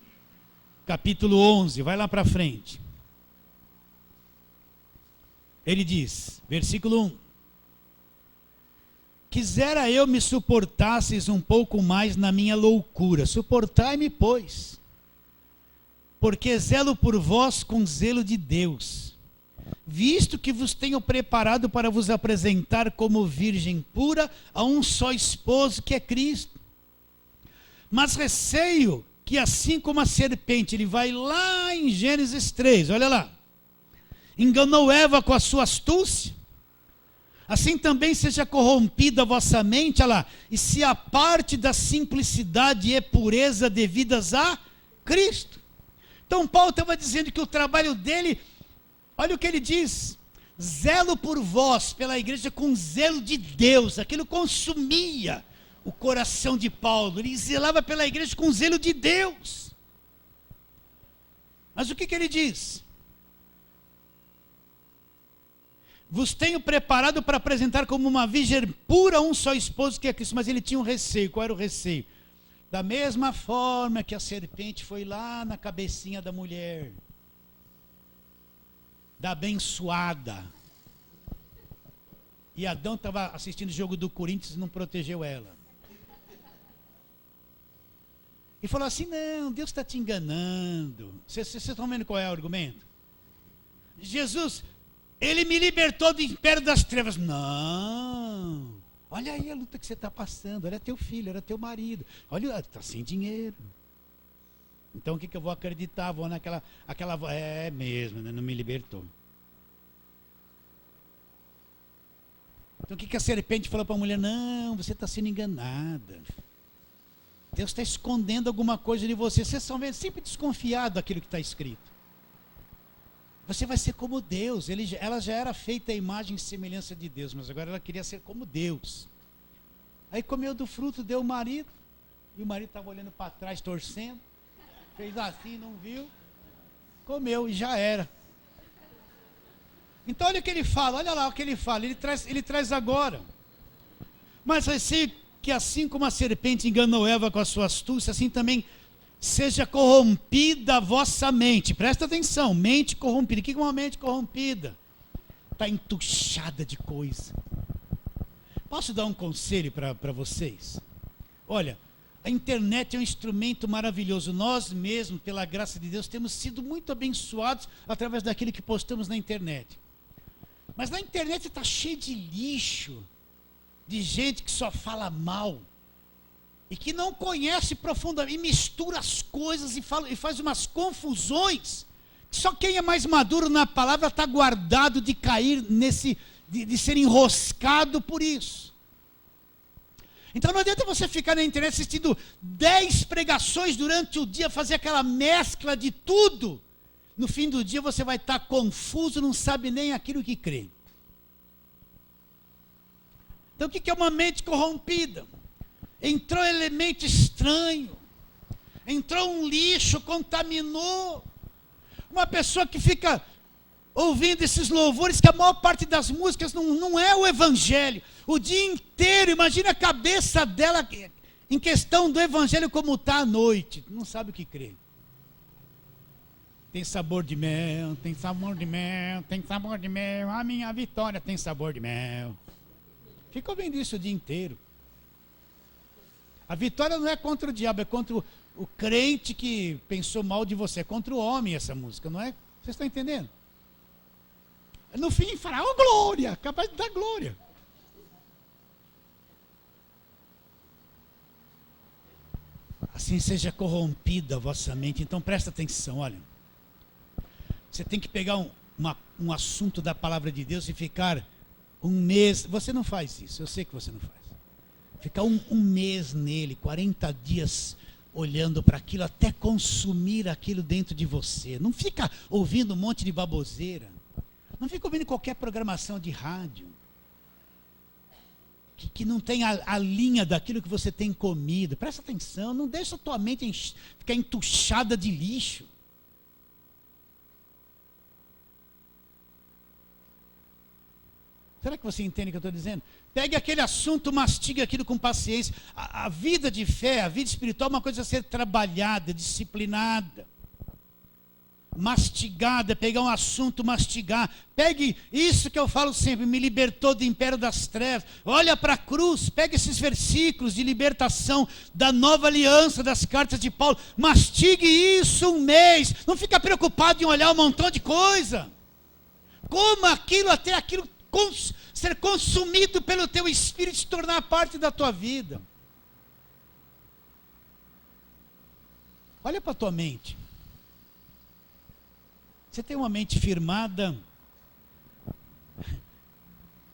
Capítulo 11, vai lá para frente. Ele diz, versículo 1. Quisera eu me suportasseis um pouco mais na minha loucura. Suportai-me, pois. Porque zelo por vós com zelo de Deus. Visto que vos tenho preparado para vos apresentar como virgem pura a um só esposo, que é Cristo. Mas receio que assim como a serpente, ele vai lá em Gênesis 3, olha lá. Enganou Eva com a sua astúcia. Assim também seja corrompida a vossa mente, olha lá, e se aparte da simplicidade e pureza devidas a Cristo. Então Paulo estava dizendo que o trabalho dele, olha o que ele diz, zelo por vós, pela igreja com zelo de Deus, aquilo consumia o coração de Paulo, ele zelava pela igreja com zelo de Deus. Mas o que ele diz? Vos tenho preparado para apresentar como uma virgem pura um só esposo, que é Cristo. Mas ele tinha um receio. Qual era o receio? Da mesma forma que a serpente foi lá na cabecinha da mulher, da abençoada, e Adão estava assistindo o jogo do Corinthians e não protegeu ela. E falou assim, não, Deus está te enganando. Vocês estão vendo qual é o argumento? Jesus, ele me libertou do império das trevas. Não. Olha aí a luta que você está passando. Olha teu filho, olha teu marido. Olha, está sem dinheiro. Então o que eu vou acreditar? Vou naquela... É mesmo, né? Não me libertou. Então o que a serpente falou para a mulher? Não, você está sendo enganada. Deus está escondendo alguma coisa de você. Vocês são sempre desconfiados daquilo que está escrito. Você vai ser como Deus. Ela já era feita a imagem e semelhança de Deus, mas agora ela queria ser como Deus. Aí comeu do fruto, deu o marido, e o marido estava olhando para trás, torcendo, fez assim, não viu, comeu e já era. Então olha o que ele fala, olha lá o que ele fala, ele traz agora. Mas receio que assim como a serpente enganou Eva com a sua astúcia, assim também seja corrompida a vossa mente. Presta atenção, mente corrompida. O que é uma mente corrompida? Está entuchada de coisa. Posso dar um conselho para vocês? Olha, a internet é um instrumento maravilhoso. Nós mesmos, pela graça de Deus, temos sido muito abençoados através daquilo que postamos na internet. Mas na internet está cheio de lixo, de gente que só fala mal, e que não conhece profundamente, e mistura as coisas e faz umas confusões, que só quem é mais maduro na palavra está guardado de cair de ser enroscado por isso. Então não adianta você ficar na internet assistindo 10 pregações durante o dia, fazer aquela mescla de tudo. No fim do dia você vai estar confuso, não sabe nem aquilo que crê. Então o que é uma mente corrompida? Entrou elemento estranho, entrou um lixo, contaminou. Uma pessoa que fica ouvindo esses louvores, que a maior parte das músicas não é o evangelho, o dia inteiro, imagina a cabeça dela em questão do evangelho como está à noite, não sabe o que crê. Tem sabor de mel, tem sabor de mel, tem sabor de mel, a minha vitória tem sabor de mel. Fica ouvindo isso o dia inteiro. A vitória não é contra o diabo, é contra o crente que pensou mal de você, é contra o homem essa música, não é? Vocês estão entendendo? No fim, fala, oh glória, capaz de dar glória. Assim seja corrompida a vossa mente. Então presta atenção, olha. Você tem que pegar um assunto da palavra de Deus e ficar um mês. Você não faz isso, eu sei que você não faz. Ficar um mês nele, 40 dias olhando para aquilo, até consumir aquilo dentro de você. Não fica ouvindo um monte de baboseira. Não fica ouvindo qualquer programação de rádio. Que não tem a linha daquilo que você tem comido. Presta atenção, não deixa a tua mente ficar entuchada de lixo. Será que você entende o que eu estou dizendo? Pegue aquele assunto, mastigue aquilo com paciência. A vida de fé, a vida espiritual é uma coisa a ser trabalhada, disciplinada. Mastigada, pegar um assunto, mastigar. Pegue isso que eu falo sempre, me libertou do império das trevas. Olha para a cruz, pega esses versículos de libertação da nova aliança, das cartas de Paulo. Mastigue isso um mês. Não fica preocupado em olhar um montão de coisa. Coma aquilo até aquilo ser consumido pelo teu espírito, se tornar parte da tua vida. Olha para a tua mente. Você tem uma mente firmada,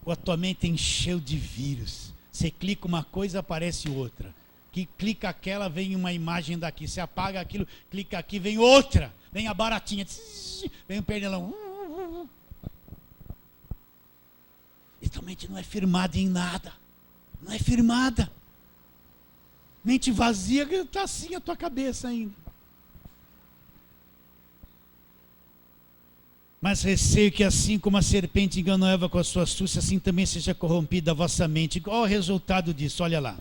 ou a tua mente encheu de vírus? Você clica uma coisa, aparece outra. Que clica aquela, vem uma imagem daqui. Você apaga aquilo, clica aqui, vem outra. Vem a baratinha, vem o pernilão. E tua mente não é firmada em nada. Não é firmada. Mente vazia, está assim a tua cabeça ainda. Mas receio que assim como a serpente enganou Eva com a sua astúcia, assim também seja corrompida a vossa mente. Qual o resultado disso? Olha lá.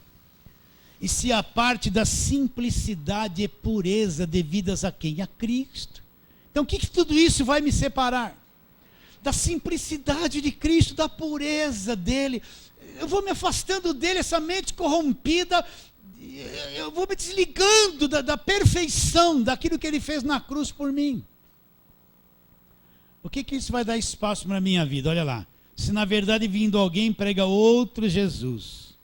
E se a parte da simplicidade e pureza devidas a quem? A Cristo. Então o que tudo isso vai me separar? Da simplicidade de Cristo, da pureza dele. Eu vou me afastando dele, essa mente corrompida, eu vou me desligando da perfeição, daquilo que ele fez na cruz por mim. O que isso vai dar espaço para a minha vida? Olha lá. Se na verdade vindo alguém prega outro Jesus,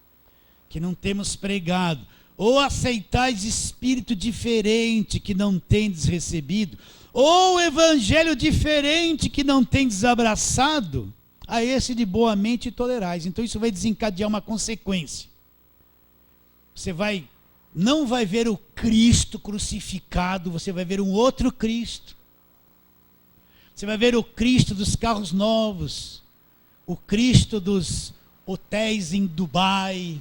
que não temos pregado, ou aceitais espírito diferente que não tendes recebido, ou evangelho diferente que não tendes abraçado, a esse de boa mente tolerais. Então isso vai desencadear uma consequência. Você não vai ver o Cristo crucificado, você vai ver um outro Cristo. Você vai ver o Cristo dos carros novos, o Cristo dos hotéis em Dubai.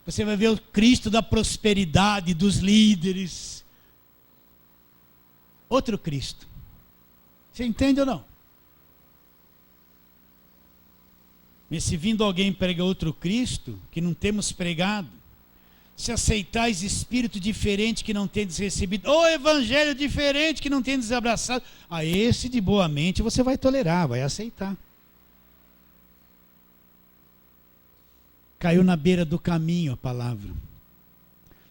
Você vai ver o Cristo da prosperidade, dos líderes. Outro Cristo. Você entende ou não? Mas se vindo alguém prega outro Cristo, que não temos pregado, se aceitais espírito diferente que não tendes recebido, ou evangelho diferente que não tendes abraçado, a esse de boa mente você vai tolerar, vai aceitar. Caiu na beira do caminho a palavra.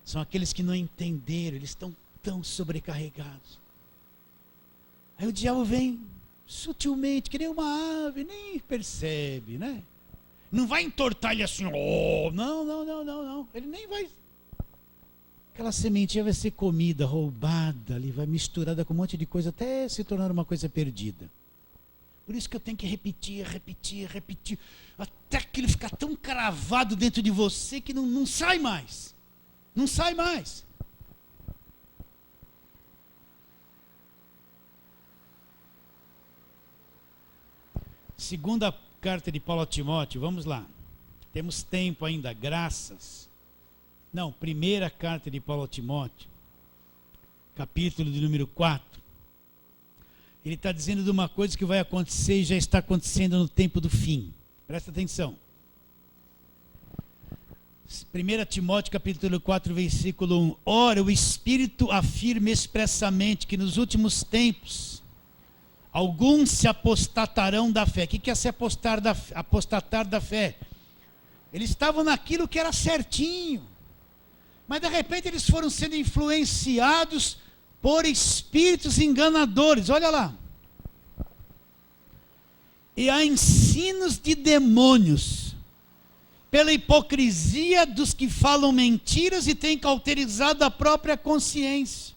São aqueles que não entenderam, eles estão tão sobrecarregados. Aí o diabo vem sutilmente, que nem uma ave, nem percebe, né? Não vai entortar ele assim, oh, não. Ele nem vai. Aquela sementinha vai ser comida, roubada, ali, vai misturada com um monte de coisa, até se tornar uma coisa perdida. Por isso que eu tenho que repetir, até que ele ficar tão cravado dentro de você que não sai mais. Não sai mais. Segunda carta de Paulo a Timóteo, vamos lá. Temos tempo ainda, graças. Não, primeira carta de Paulo a Timóteo, capítulo de número 4. Ele está dizendo de uma coisa que vai acontecer e já está acontecendo no tempo do fim. Presta atenção. 1 Timóteo capítulo 4, versículo 1. Ora, o Espírito afirma expressamente que nos últimos tempos alguns se apostatarão da fé. O que é se apostatar da fé? Eles estavam naquilo que era certinho, mas de repente eles foram sendo influenciados por espíritos enganadores. Olha lá. E há ensinos de demônios, pela hipocrisia dos que falam mentiras e têm cauterizado a própria consciência.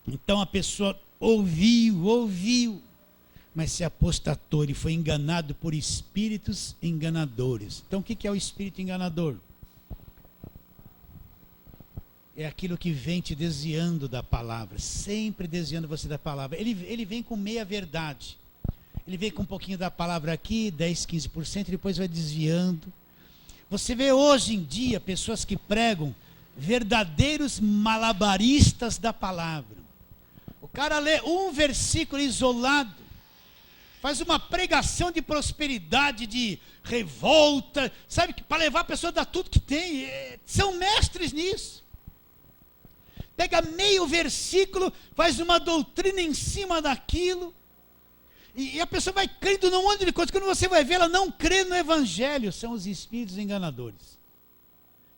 Então a pessoa ouviu, mas se apostatou e foi enganado por espíritos enganadores. Então o que é o espírito enganador? É aquilo que vem te desviando da palavra, sempre desviando você da palavra. Ele vem com meia verdade. Ele vem com um pouquinho da palavra aqui, 10, 15%, depois vai desviando. Você vê hoje em dia pessoas que pregam verdadeiros malabaristas da palavra. O cara lê um versículo isolado, faz uma pregação de prosperidade, de revolta, sabe, para levar a pessoa a dar tudo que tem. São mestres nisso. Pega meio versículo, faz uma doutrina em cima daquilo, e a pessoa vai crendo num monte de coisa. Quando você vai ver, ela não crê no evangelho. São os espíritos enganadores.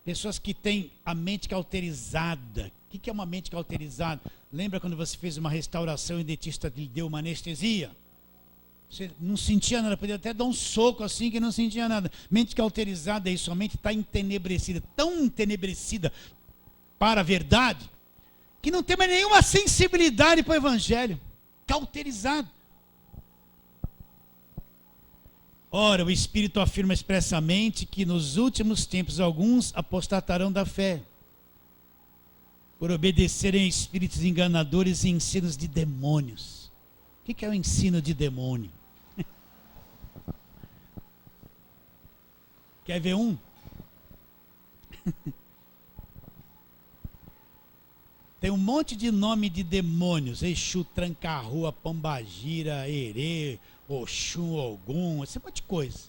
Pessoas que têm a mente cauterizada. O que é uma mente cauterizada? Lembra quando você fez uma restauração e o dentista lhe deu uma anestesia? Você não sentia nada, podia até dar um soco assim que não sentia nada. Mente cauterizada é isso, a mente está entenebrecida, tão entenebrecida para a verdade, que não tem mais nenhuma sensibilidade para o evangelho. Cauterizado. Ora, o Espírito afirma expressamente que nos últimos tempos alguns apostatarão da fé, por obedecerem a espíritos enganadores e ensinos de demônios. O que é o ensino de demônio? Quer ver um? Tem um monte de nome de demônios. Exu, Tranca-Rua, Pombagira, Herê, Oxum, Ogum, esse monte de coisa.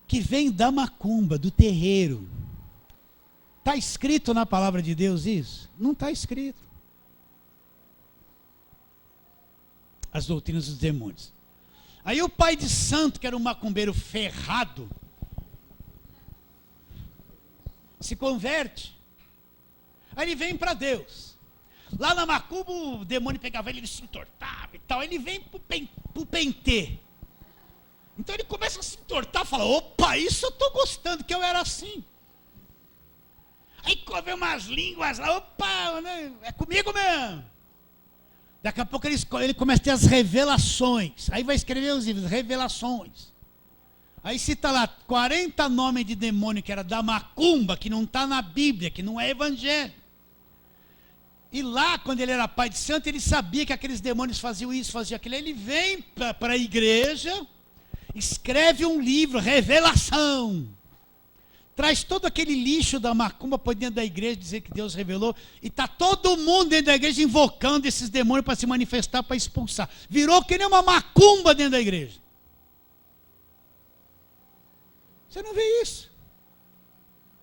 Que vem da macumba, do terreiro. Está escrito na palavra de Deus isso? Não está escrito. As doutrinas dos demônios. Aí o pai de santo, que era um macumbeiro ferrado, se converte. Aí ele vem para Deus. Lá na macumba o demônio pegava ele se entortava e tal. Ele vem pro pentê. Então ele começa a se entortar e fala: opa, isso eu estou gostando, que eu era assim. Aí vem umas línguas lá, opa, né, é comigo mesmo. Daqui a pouco ele começa a ter as revelações. Aí vai escrever os livros, revelações. Aí cita lá 40 nomes de demônio que era da macumba, que não está na Bíblia, que não é evangelho. E lá, quando ele era pai de santo, ele sabia que aqueles demônios faziam isso, faziam aquilo. Ele vem para a igreja, escreve um livro, Revelação. Traz todo aquele lixo da macumba para dentro da igreja, dizer que Deus revelou. E está todo mundo dentro da igreja invocando esses demônios para se manifestar, para expulsar. Virou que nem uma macumba dentro da igreja. Você não vê isso?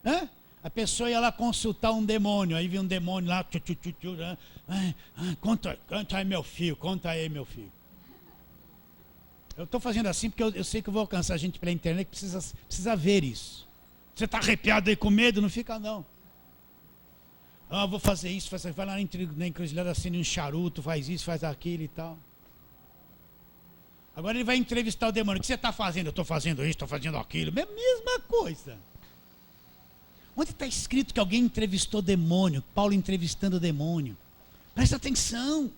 Hã? A pessoa ia lá consultar um demônio, aí vinha um demônio lá, conta aí meu filho, conta aí meu filho. Eu estou fazendo assim porque eu sei que eu vou alcançar a gente pela internet, que precisa ver isso. Você está arrepiado aí com medo? Não fica não. Ah, vou fazer isso, vai lá na encruzilhada, acende um charuto, faz isso, faz aquilo e tal. Agora ele vai entrevistar o demônio. O que você está fazendo? Eu estou fazendo isso, estou fazendo aquilo. Mesma coisa. Onde está escrito que alguém entrevistou demônio? Paulo entrevistando o demônio. Presta atenção.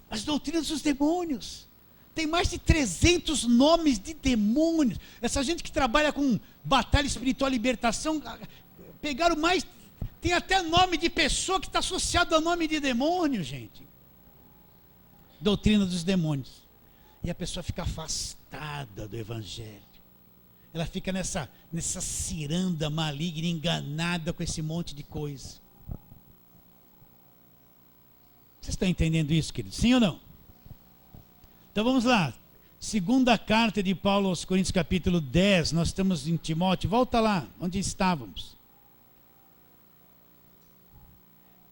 As doutrinas dos demônios. Tem mais de 300 nomes de demônios. Essa gente que trabalha com batalha espiritual, libertação, pegaram mais... Tem até nome de pessoa que está associado ao nome de demônio, gente. Doutrina dos demônios. E a pessoa fica afastada do evangelho. Ela fica nessa ciranda maligna, enganada com esse monte de coisa. Vocês estão entendendo isso, queridos? Sim ou não? Então vamos lá. Segunda carta de Paulo aos Coríntios, capítulo 10. Nós estamos em Timóteo. Volta lá, onde estávamos.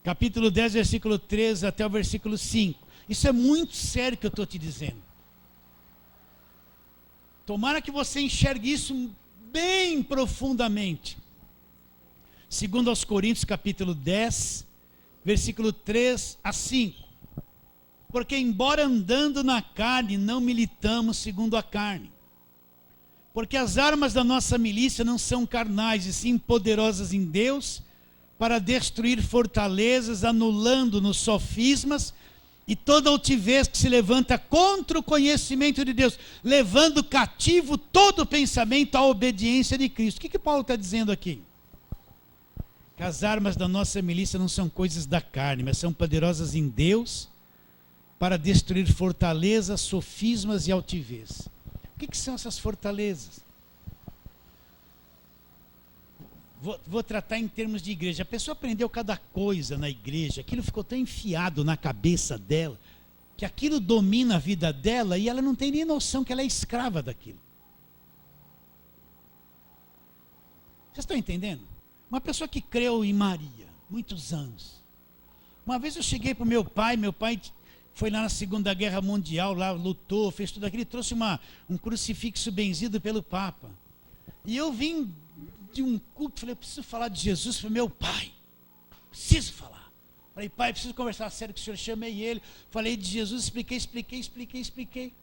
Capítulo 10, versículo 13 até o versículo 5. Isso é muito sério que eu estou te dizendo. Tomara que você enxergue isso bem profundamente. Segundo aos Coríntios, capítulo 10, versículo 3 a 5. Porque embora andando na carne, não militamos segundo a carne. Porque as armas da nossa milícia não são carnais, e sim poderosas em Deus, para destruir fortalezas, anulando nos sofismas, e toda altivez que se levanta contra o conhecimento de Deus, levando cativo todo pensamento à obediência de Cristo. O que Paulo está dizendo aqui? Que as armas da nossa milícia não são coisas da carne, mas são poderosas em Deus para destruir fortalezas, sofismas e altivez. O que são essas fortalezas? Vou tratar em termos de igreja. A pessoa aprendeu cada coisa na igreja, aquilo ficou tão enfiado na cabeça dela, que aquilo domina a vida dela e ela não tem nem noção que ela é escrava daquilo. Vocês estão entendendo? Uma pessoa que creu em Maria, muitos anos. Uma vez eu cheguei para o meu pai foi lá na Segunda Guerra Mundial, lá lutou, fez tudo aquilo, e trouxe um crucifixo benzido pelo Papa. E eu vim de um culto, falei, eu preciso falar de Jesus para meu pai. Preciso falar. Falei, pai, preciso conversar sério com o senhor. Chamei ele, falei de Jesus, expliquei.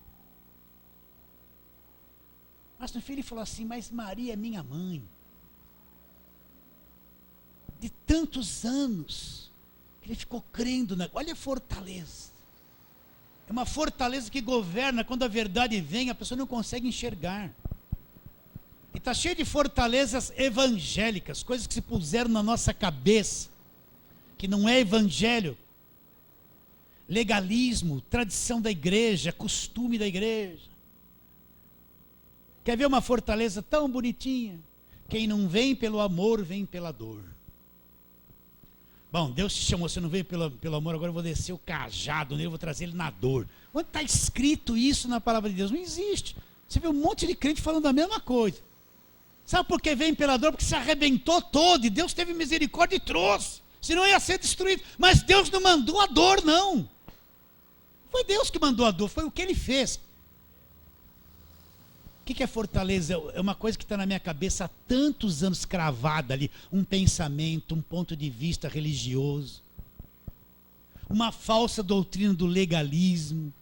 Mas no fim ele falou assim, mas Maria é minha mãe. De tantos anos, ele ficou crendo, olha a fortaleza. É uma fortaleza que governa, quando a verdade vem, a pessoa não consegue enxergar. E está cheio de fortalezas evangélicas, coisas que se puseram na nossa cabeça, que não é evangelho. Legalismo, tradição da igreja, costume da igreja. Quer ver uma fortaleza tão bonitinha? Quem não vem pelo amor, vem pela dor. Bom, Deus te chamou, você não veio pelo amor, agora eu vou descer o cajado nele, eu vou trazer ele na dor. Onde está escrito isso na palavra de Deus? Não existe. Você vê um monte de crente falando a mesma coisa. Sabe por que vem pela dor? Porque se arrebentou todo e Deus teve misericórdia e trouxe. Senão ia ser destruído. Mas Deus não mandou a dor, não. Foi Deus que mandou a dor, foi o que Ele fez. O que é fortaleza? É uma coisa que está na minha cabeça há tantos anos cravada ali. Um pensamento, um ponto de vista religioso. Uma falsa doutrina do legalismo.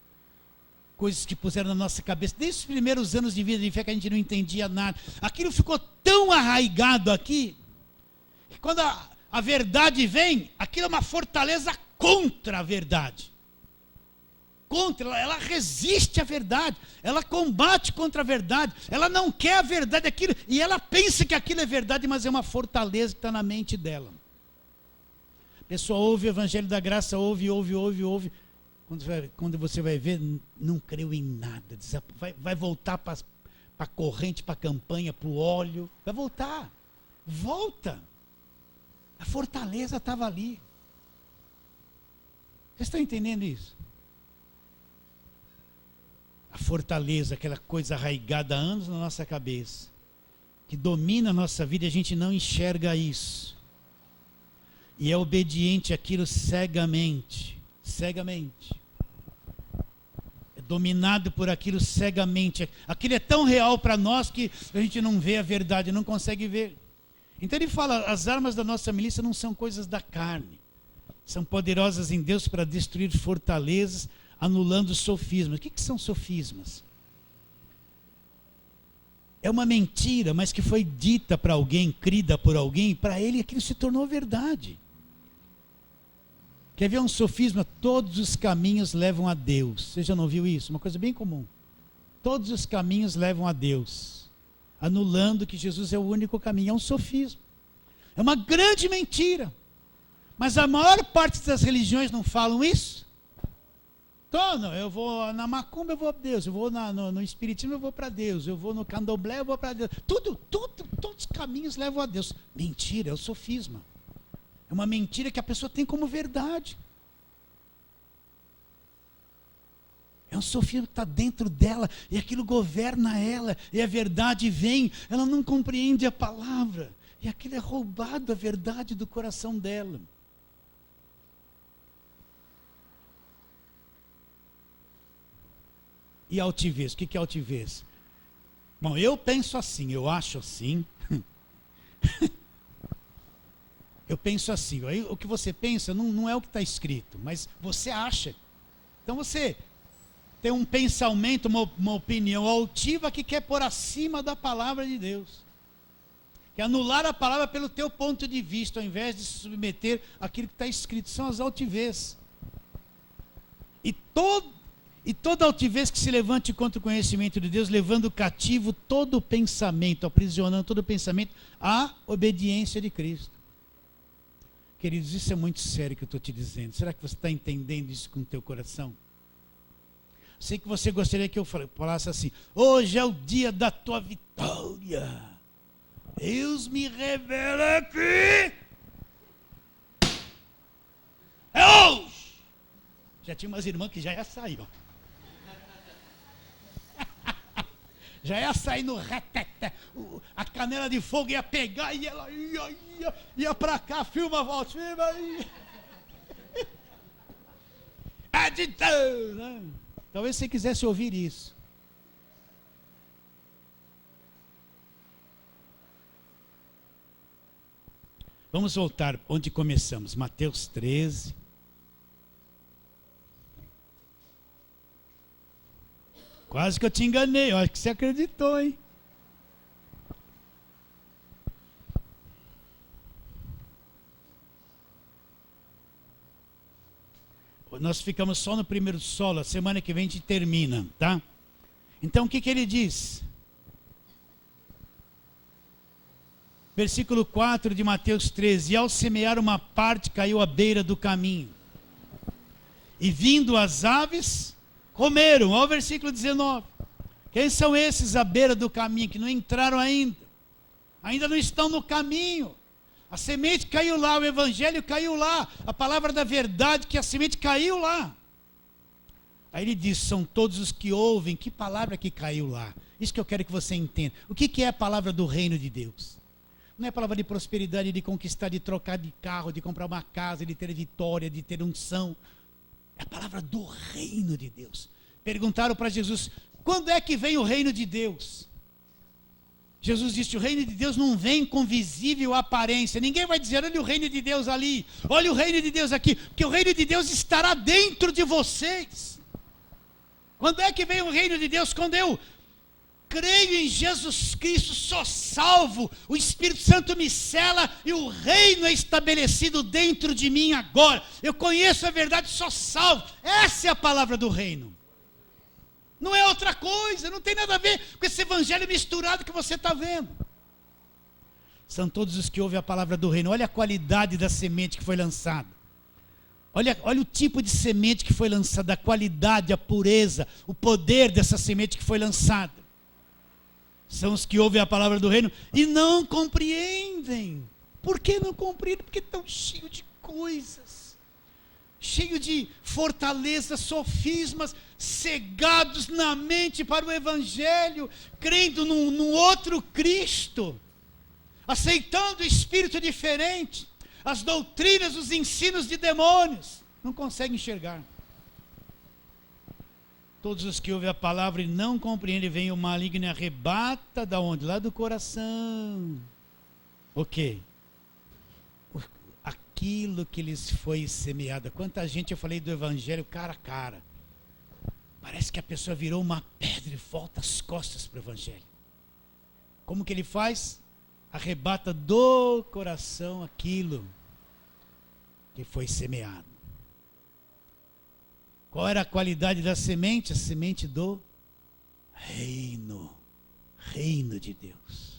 Coisas que puseram na nossa cabeça. Desde os primeiros anos de vida de fé que a gente não entendia nada. Aquilo ficou tão arraigado aqui, que quando a verdade vem, aquilo é uma fortaleza contra a verdade. Ela resiste à verdade, ela combate contra a verdade, ela não quer a verdade, aquilo, e ela pensa que aquilo é verdade, mas é uma fortaleza que está na mente dela. A pessoa ouve o Evangelho da Graça, ouve. Quando você vai ver, não creu em nada, vai voltar para a corrente, para a campanha, para o óleo, vai voltar, volta. A fortaleza estava ali. Vocês estão entendendo isso? A fortaleza, aquela coisa arraigada há anos na nossa cabeça, que domina a nossa vida e a gente não enxerga isso. E é obediente àquilo cegamente. É dominado por aquilo cegamente. Aquilo é tão real para nós que a gente não vê a verdade, não consegue ver. Então ele fala, as armas da nossa milícia não são coisas da carne. São poderosas em Deus para destruir fortalezas, anulando sofismas. O que são sofismas? É uma mentira, mas que foi dita para alguém, crida por alguém, e para ele aquilo se tornou verdade. Quer ver um sofisma? Todos os caminhos levam a Deus. Você já não viu isso? Uma coisa bem comum. Todos os caminhos levam a Deus, anulando que Jesus é o único caminho. É um sofisma. É uma grande mentira. Mas a maior parte das religiões não falam isso. Então, eu vou na macumba, eu vou para Deus. Eu vou no espiritismo, eu vou para Deus. Eu vou no candomblé, eu vou para Deus. Todos os caminhos levam a Deus. Mentira, é o sofisma. É uma mentira que a pessoa tem como verdade. É um sofisma que está dentro dela, e aquilo governa ela, e a verdade vem, ela não compreende a palavra, e aquilo é roubado a verdade do coração dela. E altivez, o que é altivez? Bom, eu penso assim, eu acho assim. Eu penso assim, aí, o que você pensa não é o que está escrito, mas você acha. Então você tem um pensamento, uma opinião altiva que quer pôr acima da palavra de Deus. Quer anular a palavra pelo teu ponto de vista, ao invés de se submeter àquilo que está escrito. São as altivez. E toda altivez que se levante contra o conhecimento de Deus, levando cativo todo o pensamento, aprisionando todo o pensamento à obediência de Cristo. Queridos, isso é muito sério que eu estou te dizendo. Será que você está entendendo isso com o teu coração? Sei que você gostaria que eu falasse assim: hoje é o dia da tua vitória. Deus me revela que é hoje. Já tinha umas irmãs que já ia sair, ó. Já ia sair no reteté, a canela de fogo ia pegar e ela ia pra cá, filma, volta, filma aí. Editor, né? Talvez você quisesse ouvir isso. Vamos voltar onde começamos, Mateus 13. Quase que eu te enganei, acho que você acreditou, hein? Nós ficamos só no primeiro solo, a semana que vem a gente termina, tá? Então o que ele diz? Versículo 4 de Mateus 13: E ao semear uma parte caiu à beira do caminho, e vindo as aves, comeram. Olha o versículo 19. Quem são esses à beira do caminho que não entraram ainda? Ainda não estão no caminho. A semente caiu lá, o evangelho caiu lá, a palavra da verdade, que a semente caiu lá. Aí ele diz, são todos os que ouvem. Que palavra que caiu lá? Isso que eu quero que você entenda. O que é a palavra do reino de Deus? Não é a palavra de prosperidade, de conquistar, de trocar de carro, de comprar uma casa, de ter vitória, de ter unção. É a palavra do reino de Deus. Perguntaram para Jesus, quando é que vem o reino de Deus? Jesus disse, o reino de Deus não vem com visível aparência. Ninguém vai dizer, olha o reino de Deus ali, olha o reino de Deus aqui, porque o reino de Deus estará dentro de vocês. Quando é que vem o reino de Deus? Quando eu creio em Jesus Cristo, sou salvo, o Espírito Santo me sela e o reino é estabelecido dentro de mim agora. Eu conheço a verdade, sou salvo. Essa é a palavra do reino. Não é outra coisa, não tem nada a ver com esse evangelho misturado que você está vendo. São todos os que ouvem a palavra do reino. Olha a qualidade da semente que foi lançada. Olha o tipo de semente que foi lançada, a qualidade, a pureza, o poder dessa semente que foi lançada. São os que ouvem a palavra do reino e não compreendem. Por que não compreendem? Porque estão cheios de coisas. Cheio de fortalezas, sofismas, cegados na mente para o evangelho, crendo num outro Cristo, aceitando o espírito diferente, as doutrinas, os ensinos de demônios, não conseguem enxergar. Todos os que ouvem a palavra e não compreendem, vem o maligno e arrebata da onde? Lá do coração. O quê? Aquilo que lhes foi semeado. Quanta gente eu falei do evangelho cara a cara. Parece que a pessoa virou uma pedra e volta as costas para o evangelho. Como que ele faz? Arrebata do coração aquilo que foi semeado. Qual era a qualidade da semente? A semente do reino. Reino de Deus.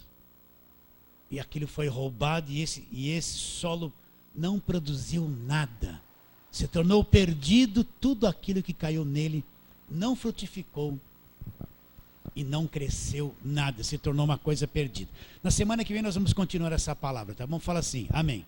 E aquilo foi roubado e esse solo não produziu nada, se tornou perdido, tudo aquilo que caiu nele não frutificou e não cresceu nada, se tornou uma coisa perdida. Na semana que vem nós vamos continuar essa palavra, tá bom? Fala assim, amém.